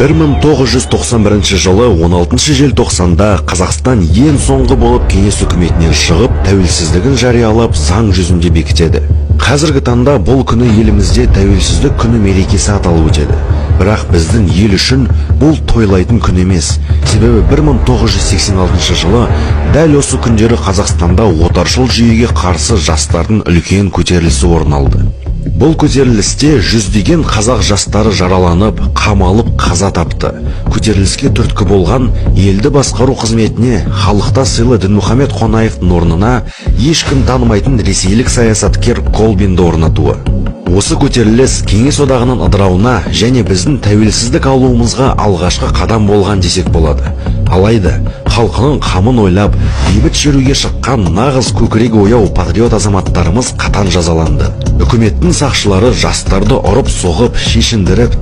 1991 жылы 16 желтоқсанда Қазақстан ең соңғы болып кеңес үкіметінен шығып, тәуелсіздігін жариялап, заң жүзінде бекітеді. Қазіргі таңда бұл күні елімізде тәуелсіздік күні мерекесі аталып өтеді. Бірақ біздің ел үшін бұл тойлайтын күн емес. Себебі 1986 жылы дәл осы күндері Қазақстанда отаршыл жүйеге қарсы жастардың үлкен көтерілісі орын алды. Бұл көтерілісте жүздеген қазақ жастары жараланып, қамалып қаза тапты. Көтеріліске түрткі болған елді басқару қызметіне халықта сыйлы Дінмұхамед Қонаевтың орнына ешкім танымайтын ресейлік саясаткер Колбинді орнатуы. Осы көтеріліс кеңес одағының ыдырауына және біздің тәуелсіздік алуымызға алғашқы қадам болған десек болады. Алайда халқының қамын ойлап, бейбіт шеруге шыққан нағыз көкірегі ояу патриот азаматтарымыз қатаң жазаланды. Үкіметтің сақшылары жастарды ұрып соғып, шешіндіріп